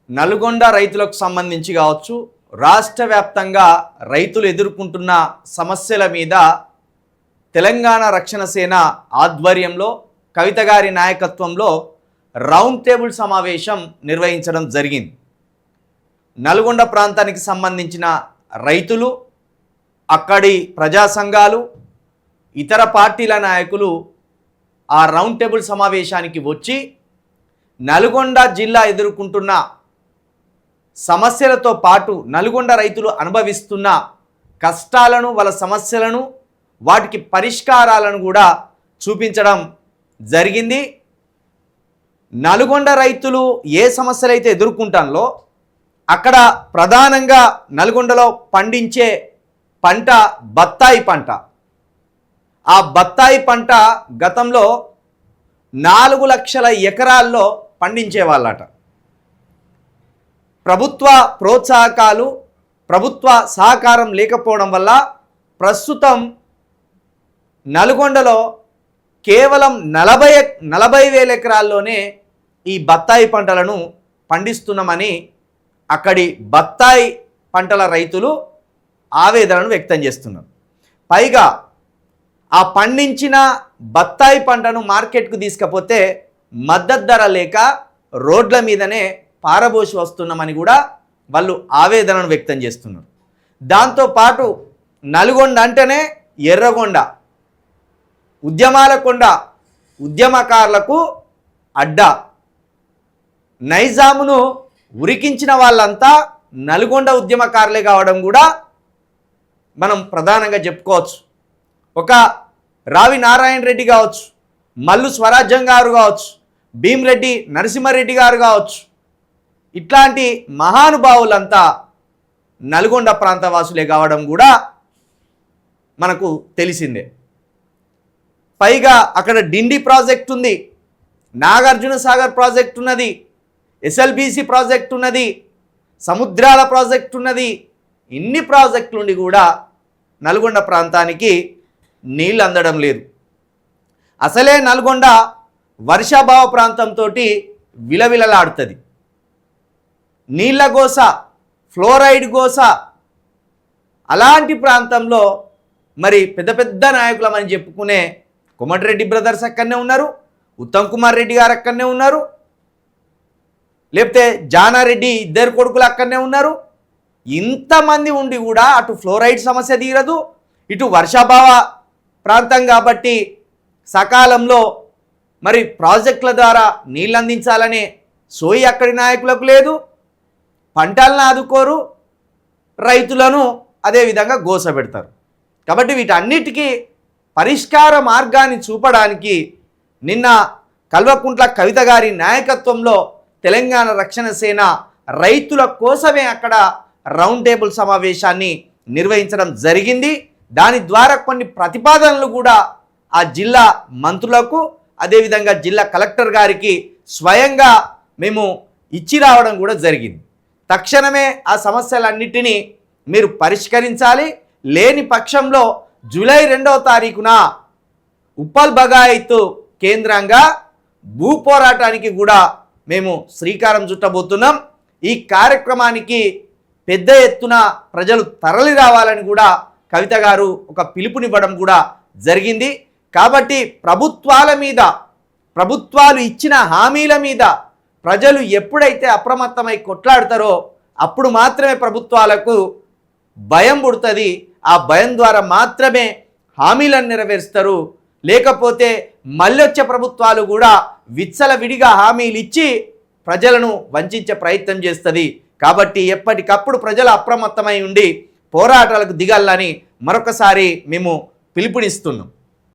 నల్గొండ రైతులకు సంబంధించి కావచ్చు, రాష్ట్ర వ్యాప్తంగా రైతులు ఎదుర్కొంటున్న సమస్యల మీద తెలంగాణ రక్షణ సేన ఆధ్వర్యంలో కవిత గారి నాయకత్వంలో రౌండ్ టేబుల్ సమావేశం నిర్వహించడం జరిగింది. నల్గొండ ప్రాంతానికి సంబంధించిన రైతులు, అక్కడి ప్రజా సంఘాలు, ఇతర పార్టీల నాయకులు ఆ రౌండ్ టేబుల్ సమావేశానికి వచ్చి నల్గొండ జిల్లా ఎదుర్కొంటున్న సమస్యలతో పాటు నల్గొండ రైతులు అనుభవిస్తున్న కష్టాలను, వాళ్ళ సమస్యలను, వాటికి పరిష్కారాలను కూడా చూపించడం జరిగింది. నల్గొండ రైతులు ఏ సమస్యలు అయితే ఎదుర్కొంటారో అక్కడ ప్రధానంగా నల్గొండలో పండించే పంట బత్తాయి పంట. ఆ బత్తాయి పంట గతంలో 4 లక్షల ఎకరాల్లో పండించేవాళ్ళట. ప్రభుత్వ ప్రోత్సాహకాలు, ప్రభుత్వ సహకారం లేకపోవడం వల్ల ప్రస్తుతం నల్గొండలో కేవలం 40,000 ఎకరాల్లోనే ఈ బత్తాయి పంటలను పండిస్తున్నామని అక్కడి బత్తాయి పంటల రైతులు ఆవేదనను వ్యక్తం చేస్తున్నారు. పైగా ఆ పండించిన బత్తాయి పంటను మార్కెట్కు తీసుకపోతే మద్దతు ధర లేక రోడ్ల మీదనే పారబోసి వస్తున్నామని కూడా వాళ్ళు ఆవేదనను వ్యక్తం చేస్తున్నారు. దాంతోపాటు నల్గొండ అంటేనే ఎర్రగొండ, ఉద్యమాల కొండ, ఉద్యమకారులకు అడ్డా. నైజామును ఉరికించిన వాళ్ళంతా నల్గొండ ఉద్యమకారులే కావడం కూడా మనం ప్రధానంగా చెప్పుకోవచ్చు. ఒక రావి నారాయణ రెడ్డి కావచ్చు, మల్లు స్వరాజ్యం గారు కావచ్చు, భీమిరెడ్డి నరసింహారెడ్డి గారు కావచ్చు, ఇట్లాంటి మహానుభావులంతా నల్గొండ ప్రాంతవాసులే కావడం కూడా మనకు తెలిసిందే. పైగా అక్కడ డిండి ప్రాజెక్ట్ ఉంది, నాగార్జున సాగర్ ప్రాజెక్ట్ ఉన్నది, ఎస్ఎల్బీసీ ప్రాజెక్ట్ ఉన్నది, సముద్రాల ప్రాజెక్ట్ ఉన్నది. ఇన్ని ప్రాజెక్టులు ఉండి కూడా నల్గొండ ప్రాంతానికి నీళ్ళు అందడం లేదు. అసలే నల్గొండ వర్షాభావ ప్రాంతంతో విలవిలలాడుతుంది. నీళ్ళ గోస, ఫ్లోరైడ్ గోస. అలాంటి ప్రాంతంలో మరి పెద్ద పెద్ద నాయకులమని చెప్పుకునే కోమటిరెడ్డి బ్రదర్స్ అక్కడనే ఉన్నారు, ఉత్తమ్ కుమార్ రెడ్డి గారు అక్కడనే ఉన్నారు, లేకపోతే జానారెడ్డి ఇద్దరు కొడుకులు అక్కడనే ఉన్నారు. ఇంతమంది ఉండి కూడా అటు ఫ్లోరైడ్ సమస్య తీరదు, ఇటు వర్షాభావ ప్రాంతం కాబట్టి సకాలంలో మరి ప్రాజెక్టుల ద్వారా నీళ్ళు అందించాలనే సోయి అక్కడి నాయకులకు లేదు. పంటలను ఆదుకోరు, రైతులను అదేవిధంగా గోసపెడతారు. కాబట్టి వీటన్నిటికీ పరిష్కార మార్గాన్ని చూపడానికి నిన్న కల్వకుంట్ల కవిత గారి నాయకత్వంలో తెలంగాణ రక్షణ సేన రైతుల కోసమే అక్కడ రౌండ్ టేబుల్ సమావేశాన్ని నిర్వహించడం జరిగింది. దాని ద్వారా కొన్ని ప్రతిపాదనలు కూడా ఆ జిల్లా మంత్రులకు, అదేవిధంగా జిల్లా కలెక్టర్ గారికి స్వయంగా మేము ఇచ్చి రావడం కూడా జరిగింది. తక్షణమే ఆ సమస్యలన్నిటినీ మీరు పరిష్కరించాలి. లేని పక్షంలో జూలై 2వ తారీఖున ఉప్పల్ బగాయత్ కేంద్రంగా భూ పోరాటానికి కూడా మేము శ్రీకారం చుట్టబోతున్నాం. ఈ కార్యక్రమానికి పెద్ద ఎత్తున ప్రజలు తరలి రావాలని కూడా కవిత గారు ఒక పిలుపునివ్వడం కూడా జరిగింది. కాబట్టి ప్రభుత్వాల మీద, ప్రభుత్వాలు ఇచ్చిన హామీల మీద ప్రజలు ఎప్పుడైతే అప్రమత్తమై కొట్లాడతారో అప్పుడు మాత్రమే ప్రభుత్వాలకు భయం పుడుతుంది. ఆ భయం ద్వారా మాత్రమే హామీలను నెరవేరుస్తారు. లేకపోతే మళ్ళొచ్చే ప్రభుత్వాలు కూడా విచ్చలవిడిగా హామీలు ఇచ్చి ప్రజలను వంచే ప్రయత్నం చేస్తుంది. కాబట్టి ఎప్పటికప్పుడు ప్రజలు అప్రమత్తమై ఉండి పోరాటాలకు దిగాలని మరొకసారి మేము పిలుపునిస్తున్నాం.